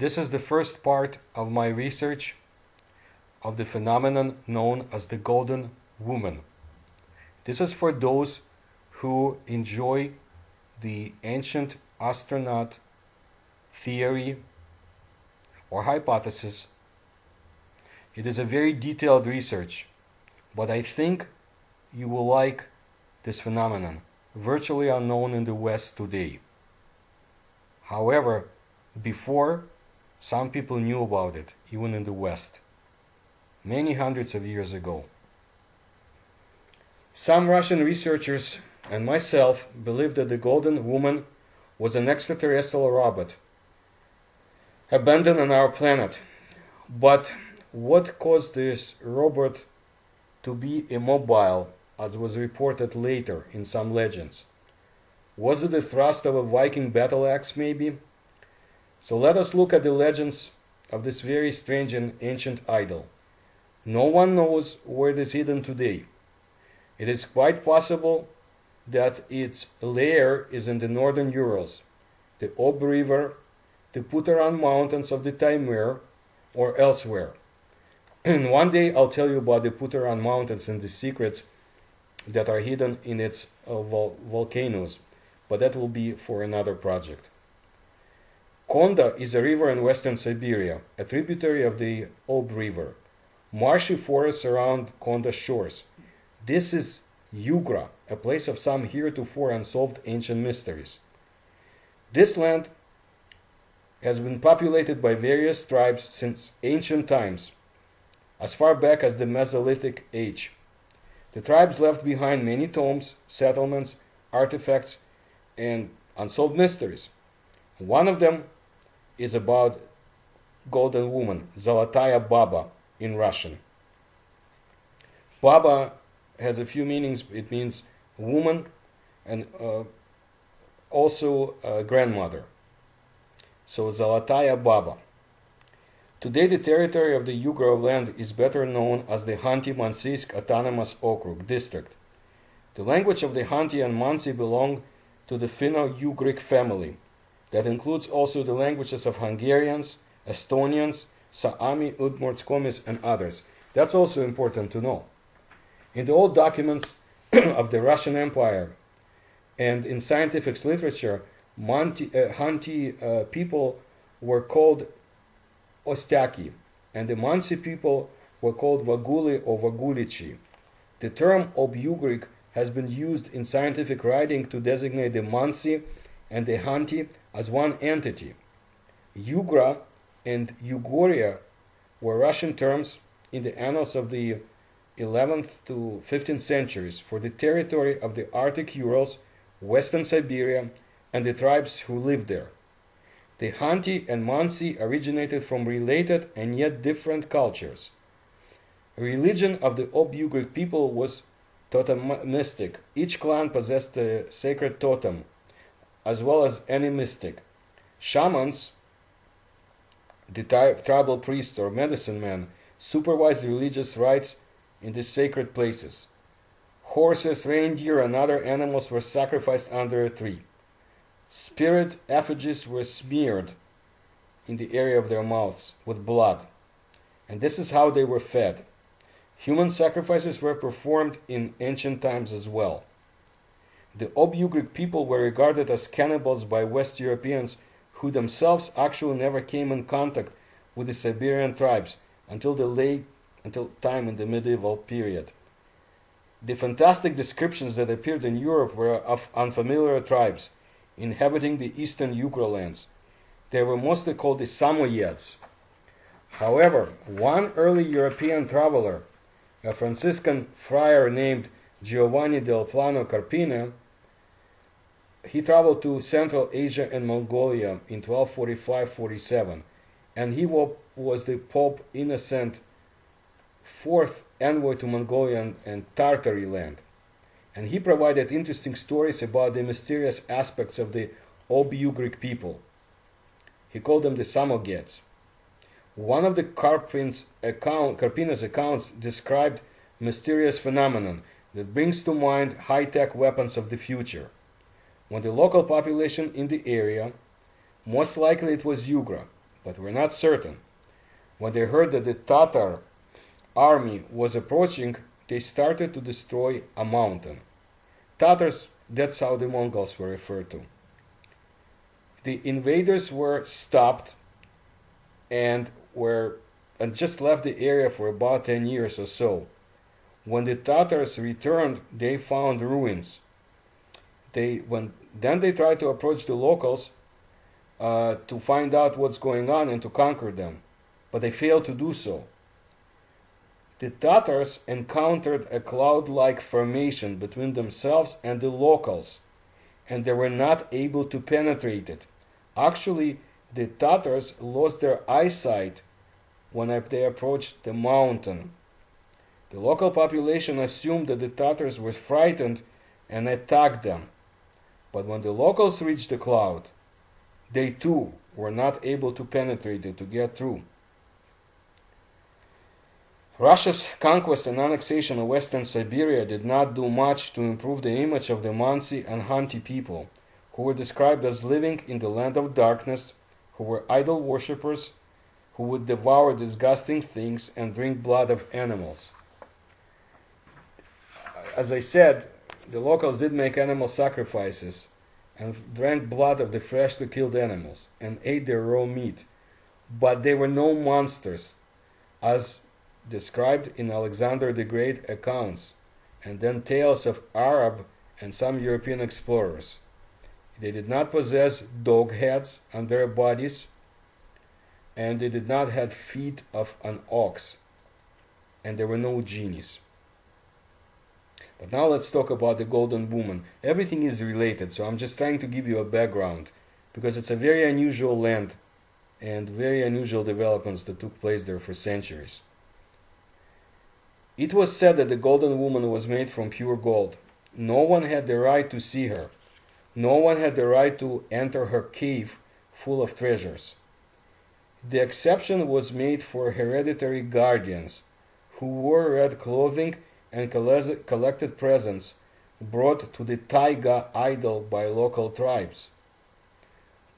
This is the first part of my research of the phenomenon known as the Golden Woman. This is for those who enjoy the ancient astronaut theory or hypothesis. It is a very detailed research, but I think you will like this phenomenon, virtually unknown in the West today. However, before, some people knew about it, even in the West, many hundreds of years ago. Some Russian researchers and myself believe that the Golden Woman was an extraterrestrial robot abandoned on our planet. But what caused this robot to be immobile, as was reported later in some legends? Was it the thrust of a Viking battle axe, maybe? So let us look at the legends of this very strange and ancient idol. No one knows where it is hidden today. It is quite possible that its lair is in the northern Urals, the Ob River, the Putaran Mountains of the Taimyr, or elsewhere. And one day I'll tell you about the Putaran Mountains and the secrets that are hidden in its volcanoes, but that will be for another project. Konda is a river in western Siberia, a tributary of the Ob River. Marshy forests surround Konda's shores. This is Yugra, a place of some heretofore unsolved ancient mysteries. This land has been populated by various tribes since ancient times, as far back as the Mesolithic age. The tribes left behind many tombs, settlements, artifacts, and unsolved mysteries. One of them is about Golden Woman, Zolotaya Baba in Russian. Baba has a few meanings. It means woman and also grandmother. So Zolotaya Baba. Today the territory of the Yugra land is better known as the Khanty-Mansiysk Autonomous Okrug district. The language of the Khanty and Mansi belong to the Finno-Ugric family. That includes also the languages of Hungarians, Estonians, Saami, Udmurtskomis, and others. That's also important to know. In the old documents of the Russian Empire and in scientific literature, Khanty people were called Ostyaki, and the Mansi people were called Vaguli or Vagulichi. The term Ob-Ugric has been used in scientific writing to designate the Mansi and the Khanty as one entity. Yugra and Yugoria were Russian terms in the annals of the 11th to 15th centuries for the territory of the Arctic Urals, Western Siberia, and the tribes who lived there. The Khanty and Mansi originated from related and yet different cultures. Religion of the Ob-Ugric people was totemistic. Each clan possessed a sacred totem, as well as animistic. Shamans, the tribal priests or medicine men, supervised religious rites in the sacred places. Horses, reindeer, and other animals were sacrificed under a tree. Spirit effigies were smeared in the area of their mouths with blood, and this is how they were fed. Human sacrifices were performed in ancient times as well. The Ob-Ugric people were regarded as cannibals by West Europeans who themselves actually never came in contact with the Siberian tribes until time in the medieval period. The fantastic descriptions that appeared in Europe were of unfamiliar tribes inhabiting the eastern Yugra lands. They were mostly called the Samoyeds. However, one early European traveler, a Franciscan friar named Giovanni del Plano Carpina, he traveled to Central Asia and Mongolia in 1245-47, and he was the Pope Innocent IV envoy to Mongolian and Tartary land. And he provided interesting stories about the mysterious aspects of the Ob-Ugric people. He called them the Samoyeds. One of the Carpina's accounts described mysterious phenomenon that brings to mind high-tech weapons of the future. When the local population in the area, most likely it was Yugra, but were not certain. When they heard that the Tatar army was approaching, they started to destroy a mountain. Tatars, that's how the Mongols were referred to. The invaders were stopped and just left the area for about 10 years or so. When the Tatars returned, they found ruins. Then they tried to approach the locals to find out what's going on and to conquer them, but they failed to do so. The Tatars encountered a cloud-like formation between themselves and the locals, and they were not able to penetrate it. Actually, the Tatars lost their eyesight when they approached the mountain. The local population assumed that the Tatars were frightened and attacked them. But when the locals reached the cloud, they too were not able to penetrate it, to get through. Russia's conquest and annexation of Western Siberia did not do much to improve the image of the Mansi and Hanti people, who were described as living in the land of darkness, who were idol worshippers, who would devour disgusting things and drink blood of animals. As I said, the locals did make animal sacrifices and drank blood of the freshly killed animals and ate their raw meat, but they were no monsters, as described in Alexander the Great accounts, and then tales of Arab and some European explorers. They did not possess dog heads on their bodies, and they did not have feet of an ox, and there were no genies. But now let's talk about the Golden Woman. Everything is related, so I'm just trying to give you a background, because it's a very unusual land and very unusual developments that took place there for centuries. It was said that the Golden Woman was made from pure gold. No one had the right to see her. No one had the right to enter her cave full of treasures. The exception was made for hereditary guardians who wore red clothing and collected presents brought to the taiga idol by local tribes.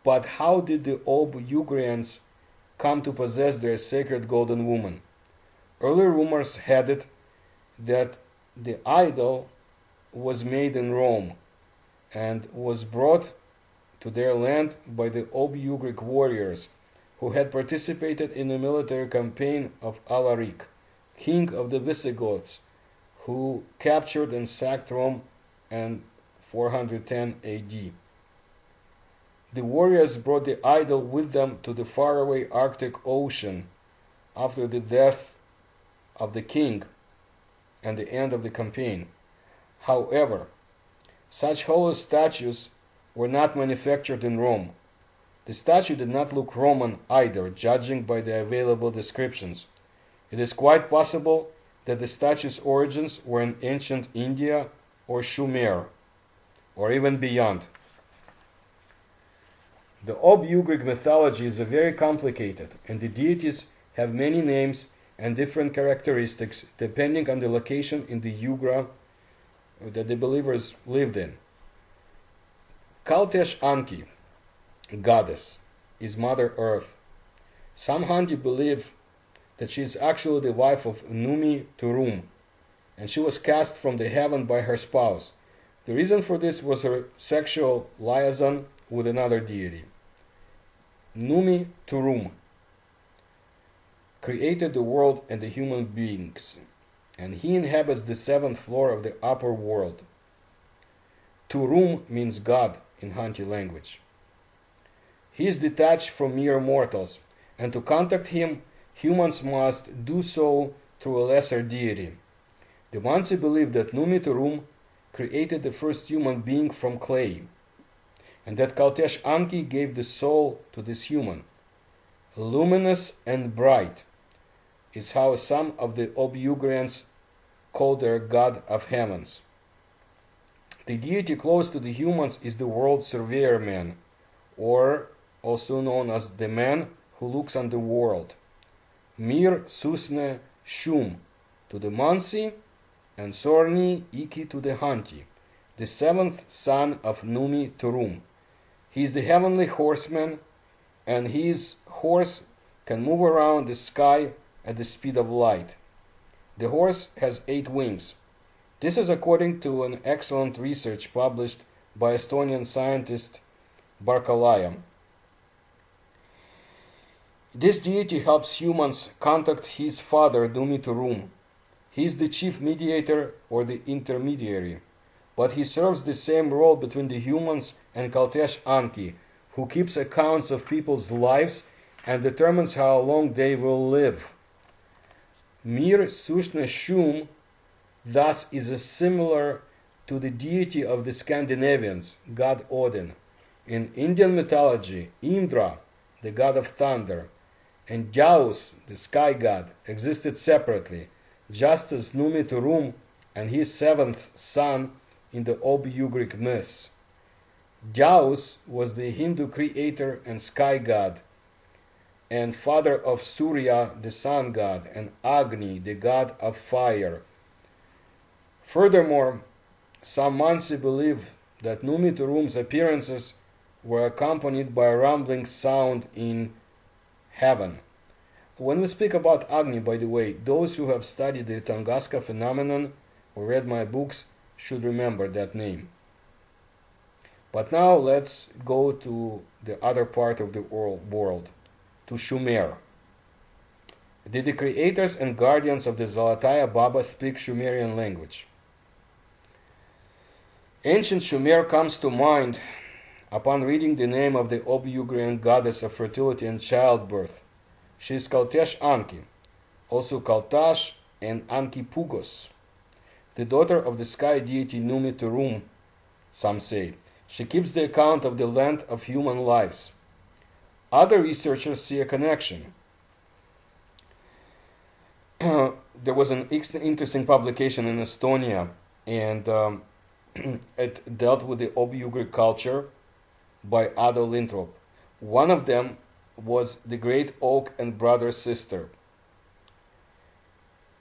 But how did the Ob-Ugrians come to possess their sacred Golden Woman? Early rumors had it that the idol was made in Rome and was brought to their land by the Ob-Ugric warriors who had participated in the military campaign of Alaric, king of the Visigoths, who captured and sacked Rome in 410 AD. The warriors brought the idol with them to the faraway Arctic Ocean after the death of the king and the end of the campaign. However, such holy statues were not manufactured in Rome. The statue did not look Roman either, judging by the available descriptions. It is quite possible that the statue's origins were in ancient India or Sumer, or even beyond. The Ob-Ugric mythology is very complicated, and the deities have many names and different characteristics depending on the location in the Ugra that the believers lived in. Kaltesh Anki, goddess, is Mother Earth. Some Hanti believe that she is actually the wife of Numi Turum, and she was cast from the heaven by her spouse. The reason for this was her sexual liaison with another deity. Numi Turum created the world and the human beings, and he inhabits the seventh floor of the upper world. Turum means God in Hanti language. He is detached from mere mortals, and to contact him, humans must do so through a lesser deity. The Mansi believe that Numi Turum created the first human being from clay, and that Kaltesh Anki gave the soul to this human. Luminous and bright is how some of the Ob-Ugrians call their god of heavens. The deity close to the humans is the world surveyor man, or also known as the man who looks on the world. Mir Susne Shum to the Mansi, and Sorni Iki to the Hanti, the seventh son of Numi Turum. He is the Heavenly Horseman, and his horse can move around the sky at the speed of light. The horse has 8 wings. This is according to an excellent research published by Estonian scientist Barkalaia. This deity helps humans contact his father Dumiturum. He is the chief mediator or the intermediary, but he serves the same role between the humans and Kaltesh Anki, who keeps accounts of people's lives and determines how long they will live. Mir Sushna Shum thus is similar to the deity of the Scandinavians, god Odin. In Indian mythology, Indra, the god of thunder, and Jaus, the sky god, existed separately, just as Numiturum and his 7th son in the Obi-Ugric myths. Jaus was the Hindu creator and sky god, and father of Surya, the sun god, and Agni, the god of fire. Furthermore, some Mansi believe that Numiturum's appearances were accompanied by a rumbling sound in heaven. When we speak about Agni, by the way, those who have studied the Tunguska phenomenon or read my books should remember that name. But now let's go to the other part of the world, to Shumer. Did the creators and guardians of the Zolotaya Baba speak Sumerian language? Ancient Sumer comes to mind upon reading the name of the Obi-Ugrian goddess of fertility and childbirth. She is Kaltesh Anki, also Kaltash and Anki Pugos, the daughter of the sky deity Numiturum, some say. She keeps the account of the length of human lives. Other researchers see a connection. There was an interesting publication in Estonia, and it dealt with the Obi-Ugric culture by Ado Lintrop. One of them was the Great Oak and Brother Sister.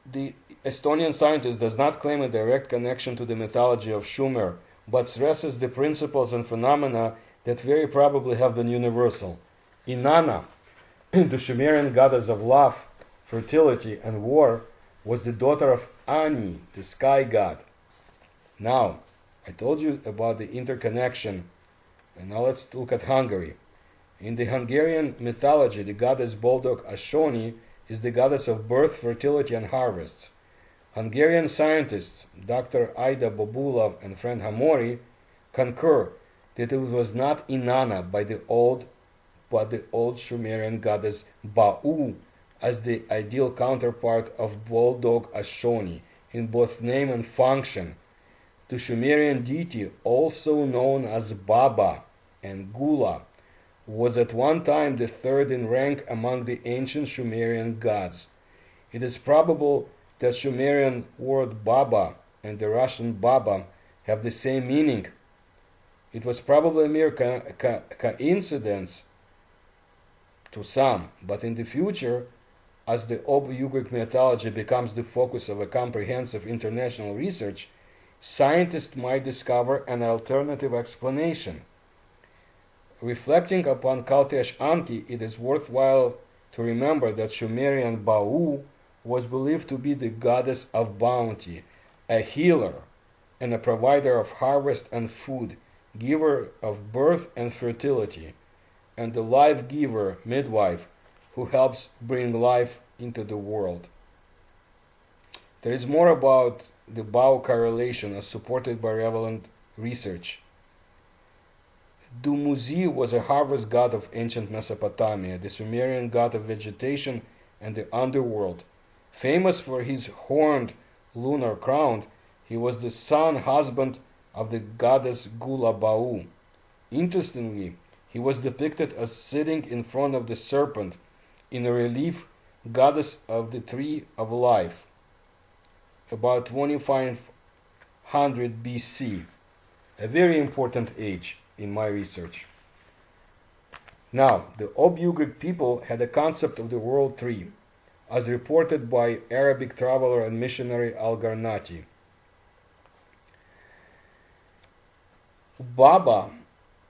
The Estonian scientist does not claim a direct connection to the mythology of Sumer, but stresses the principles and phenomena that very probably have been universal. Inanna, the Sumerian goddess of love, fertility, and war, was the daughter of Ani, the sky god. Now, I told you about the interconnection, and now let's look at Hungary. In the Hungarian mythology, the goddess Boldog Ashoni is the goddess of birth, fertility, and harvests. Hungarian scientists Dr. Aida Bobula and friend Hamori concur that it was not Inanna but the old Sumerian goddess Ba'u as the ideal counterpart of Boldog Ashoni in both name and function. The Sumerian deity, also known as Baba and Gula, was at one time the third in rank among the ancient Sumerian gods. It is probable that Sumerian word Baba and the Russian Baba have the same meaning. It was probably a mere coincidence to some, but in the future, as the Obi-Ugric mythology becomes the focus of a comprehensive international research, scientists might discover an alternative explanation. Reflecting upon Kaltesh Anki, it is worthwhile to remember that Sumerian Ba'u was believed to be the goddess of bounty, a healer, and a provider of harvest and food, giver of birth and fertility, and the life giver, midwife, who helps bring life into the world. There is more about the Ba'u correlation as supported by relevant research. Dumuzi was a harvest god of ancient Mesopotamia, the Sumerian god of vegetation and the underworld. Famous for his horned lunar crown, he was the husband of the goddess Gula Ba'u. Interestingly, he was depicted as sitting in front of the serpent in a relief goddess of the tree of life, about 2500 BC, a very important age in my research. Now, the Obi-Ugric people had a concept of the world tree, as reported by Arabic traveler and missionary Al-Garnati. Baba,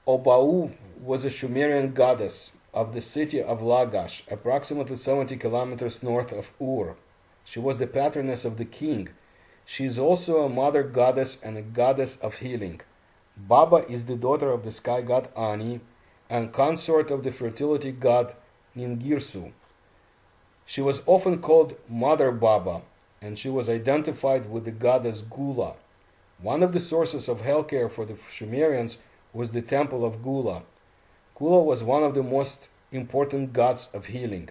or Ba'u, was a Sumerian goddess of the city of Lagash, approximately 70 kilometers north of Ur. She was the patroness of the king. She is also a mother goddess and a goddess of healing. Baba is the daughter of the sky god Ani and consort of the fertility god Ningirsu. She was often called Mother Baba, and she was identified with the goddess Gula. One of the sources of healthcare for the Sumerians was the Temple of Goola. Gula was one of the most important gods of healing.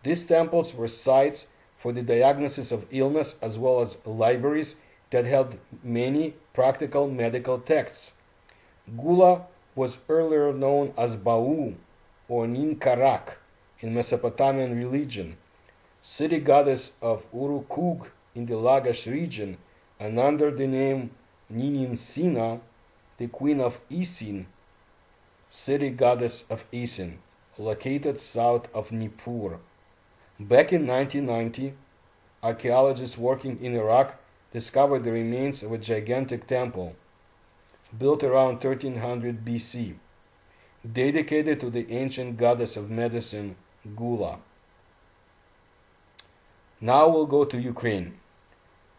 These temples were sites for the diagnosis of illness as well as libraries that held many practical medical texts. Gula was earlier known as Bau or Ninkarak in Mesopotamian religion, city goddess of Urukug in the Lagash region, and under the name Nininsina, the queen of Isin, city goddess of Isin, located south of Nippur. Back in 1990, archaeologists working in Iraq discovered the remains of a gigantic temple built around 1300 BC, dedicated to the ancient goddess of medicine, Gula. Now we'll go to Ukraine.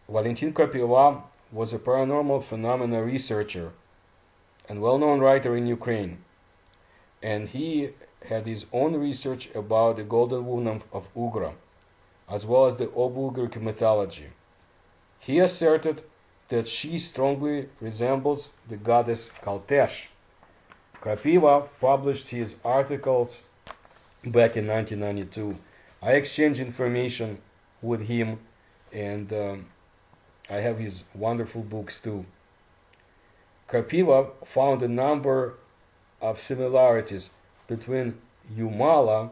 Valentin Krapeva was a paranormal phenomena researcher and well-known writer in Ukraine, and he had his own research about the Golden Woman of Ugra, as well as the Old-Ugric mythology. He asserted that she strongly resembles the goddess Kaltesh. Krapeva published his articles back in 1992. I exchanged information with him, and I have his wonderful books too. Krapeva found a number of similarities between Yumala,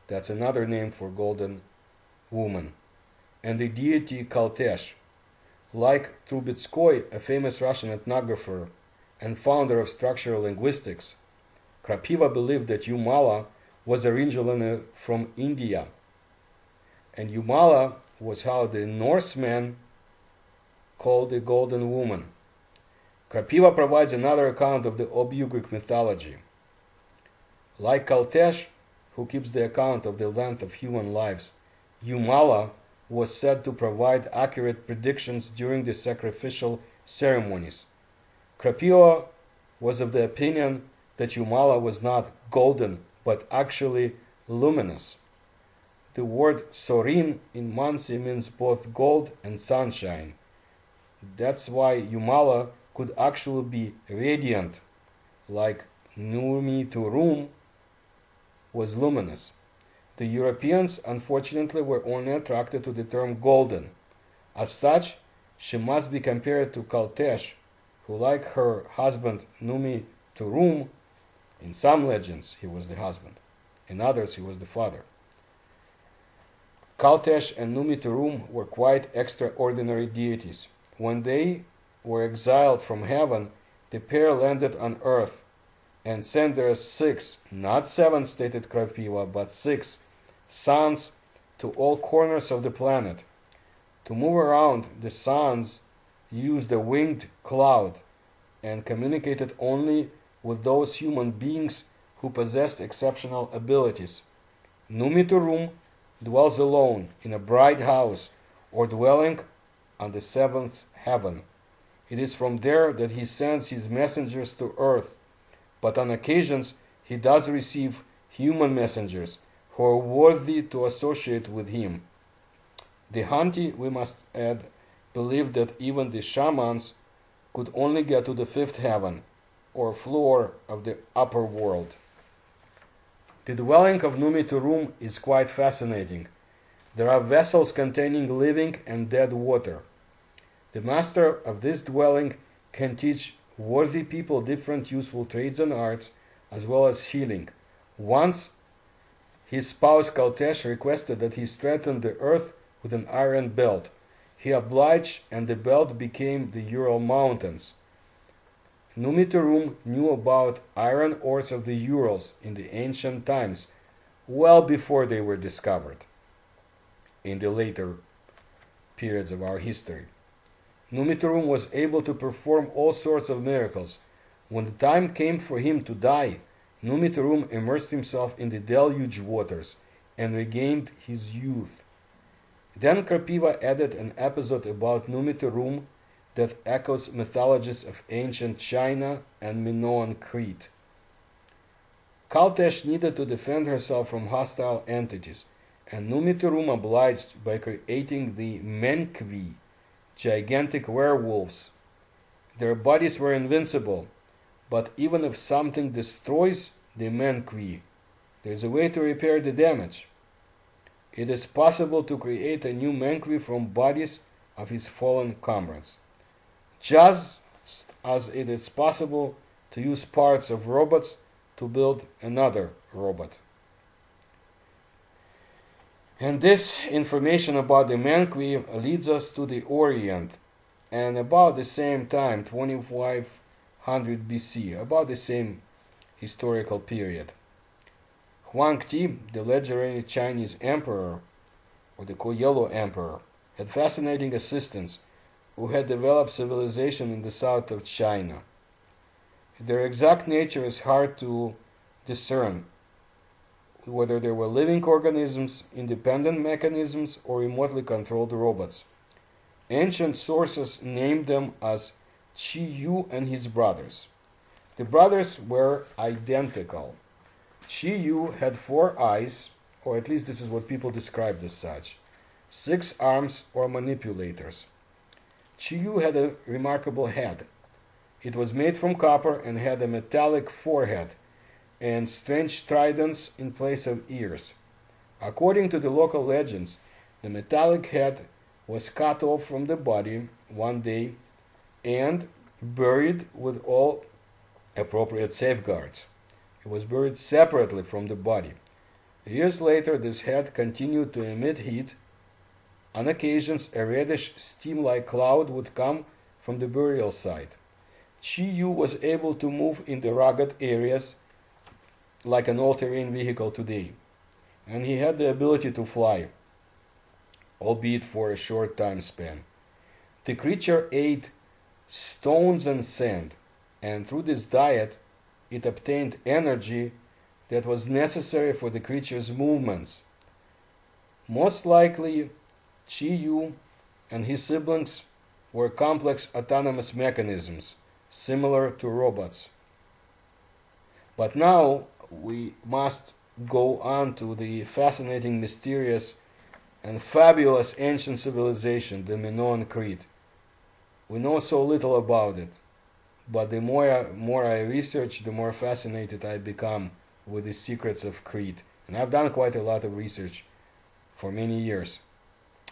that's another name for Golden Woman, and the deity Kaltesh. Like Trubetskoy, a famous Russian ethnographer and founder of structural linguistics, Krapeva believed that Yumala was originally from India, and Yumala was how the Norsemen called the Golden Woman. Krapeva provides another account of the Old-Ugric mythology. Like Kaltesh, who keeps the account of the length of human lives, Yumala was said to provide accurate predictions during the sacrificial ceremonies. Krapeva was of the opinion that Yumala was not golden, but actually luminous. The word Sorin in Mansi means both gold and sunshine. That's why Yumala could actually be radiant, like Numi Turum was luminous. The Europeans, unfortunately, were only attracted to the term golden. As such, she must be compared to Kaltesh, who, like her husband Numi Turum, in some legends he was the husband, in others he was the father. Kaltesh and Numi Turum were quite extraordinary deities. When they were exiled from heaven, the pair landed on earth and sent their 6, not 7 stated Krapeva, but 6 sons to all corners of the planet. To move around, the sons used a winged cloud and communicated only with those human beings who possessed exceptional abilities. Numiturum dwells alone in a bright house or dwelling on the 7th heaven. It is from there that he sends his messengers to earth, but on occasions he does receive human messengers who are worthy to associate with him. The Hanti, we must add, believed that even the shamans could only get to the 5th heaven, or floor of the upper world. The dwelling of Numiturum is quite fascinating. There are vessels containing living and dead water. The master of this dwelling can teach worthy people different useful trades and arts, as well as healing. Once, his spouse Kaltesh requested that he strengthen the earth with an iron belt. He obliged, and the belt became the Ural Mountains. Numiturum knew about iron ores of the Urals in the ancient times, well before they were discovered in the later periods of our history. Numiturum was able to perform all sorts of miracles. When the time came for him to die, Numiturum immersed himself in the deluge waters and regained his youth. Then Krapiva added an episode about Numiturum that echoes mythologies of ancient China and Minoan Crete. Kaltesh needed to defend herself from hostile entities, and Numiturum obliged by creating the Menkvi, gigantic werewolves. Their bodies were invincible, but even if something destroys the Menkvi, there is a way to repair the damage. It is possible to create a new Menkvi from bodies of his fallen comrades, just as it is possible to use parts of robots to build another robot. And this information about the Menkvi leads us to the Orient, and about the same time, 2500 BC, about the same historical period. Huang Ti, the legendary Chinese emperor, or the Yellow Emperor, had fascinating assistants who had developed civilization in the south of China. Their exact nature is hard to discern, whether they were living organisms, independent mechanisms, or remotely controlled robots. Ancient sources named them as Qi Yu and his brothers. The brothers were identical. Qi Yu had 4 eyes, or at least this is what people described as such, 6 arms or manipulators. Qi Yu had a remarkable head. It was made from copper and had a metallic forehead and strange tridents in place of ears. According to the local legends, the metallic head was cut off from the body one day and buried with all appropriate safeguards. It was buried separately from the body. Years later, this head continued to emit heat. On occasions, a reddish steam-like cloud would come from the burial site. Qi Yu was able to move in the rugged areas like an all-terrain vehicle today, and he had the ability to fly, albeit for a short time span. The creature ate stones and sand, and through this diet it obtained energy that was necessary for the creature's movements. Most likely, Qi Yu and his siblings were complex autonomous mechanisms, similar to robots. But now we must go on to the fascinating, mysterious, and fabulous ancient civilization, the Minoan Crete. We know so little about it, but the more I research, the more fascinated I become with the secrets of Crete. And I've done quite a lot of research for many years,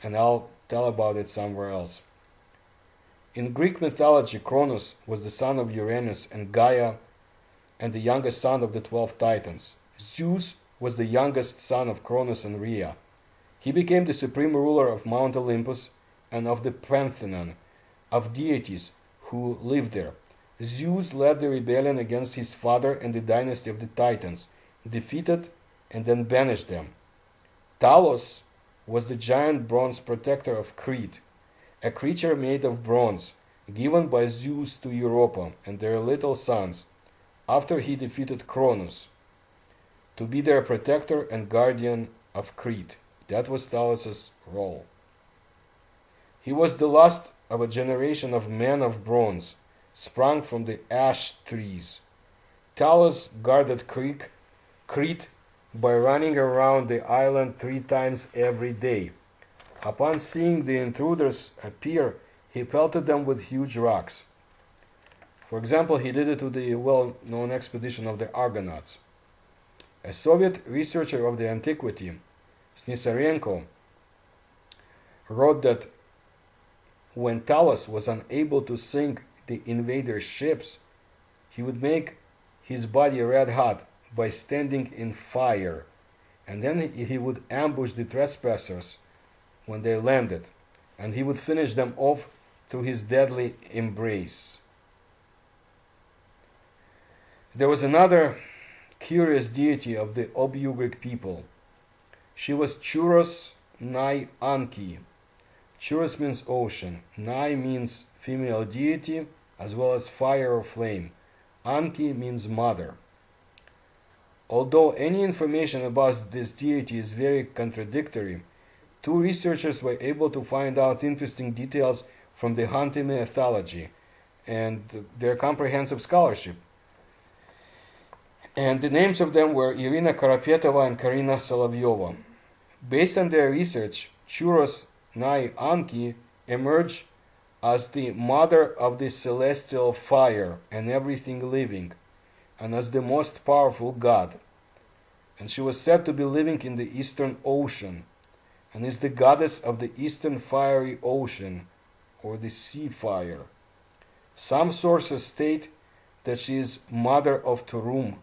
and I'll tell about it somewhere else. In Greek mythology, Kronos was the son of Uranus and Gaia, and the youngest son of the 12 Titans. Zeus was the youngest son of Kronos and Rhea. He became the supreme ruler of Mount Olympus and of the pantheon of deities who lived there. Zeus led the rebellion against his father and the dynasty of the Titans, defeated and then banished them. Talos was the giant bronze protector of Crete, a creature made of bronze, given by Zeus to Europa and their little sons after he defeated Kronos, to be their protector and guardian of Crete. That was Talos' role. He was the last of a generation of men of bronze, sprung from the ash trees. Talos guarded Crete by running around the island 3 times every day. Upon seeing the intruders appear, he pelted them with huge rocks. For example, he did it to the well-known expedition of the Argonauts. A Soviet researcher of the antiquity, Snisarenko, wrote that when Talos was unable to sink the invaders' ships, he would make his body red hot by standing in fire, and then he would ambush the trespassers when they landed, and he would finish them off through his deadly embrace. There was another curious deity of the Obyugric people. She was Churos Nai Anki. Churos means ocean. Nai means female deity, as well as fire or flame. Anki means mother. Although any information about this deity is very contradictory, two researchers were able to find out interesting details from the Hunter mythology and their comprehensive scholarship. And the names of them were Irina Karapetova and Karina Solovyova. Based on their research, Churos Nai Anki emerged as the mother of the celestial fire and everything living, and as the most powerful god. And she was said to be living in the Eastern Ocean, and is the goddess of the Eastern Fiery Ocean, or the sea fire. Some sources state that she is mother of Turum.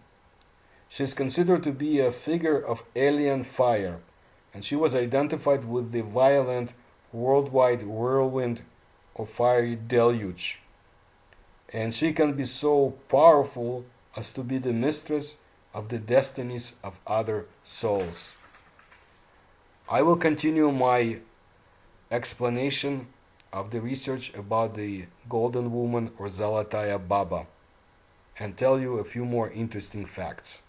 She is considered to be a figure of alien fire, and she was identified with the violent worldwide whirlwind or fiery deluge. And she can be so powerful as to be the mistress of the destinies of other souls. I will continue my explanation of the research about the Golden Woman or Zalataya Baba and tell you a few more interesting facts.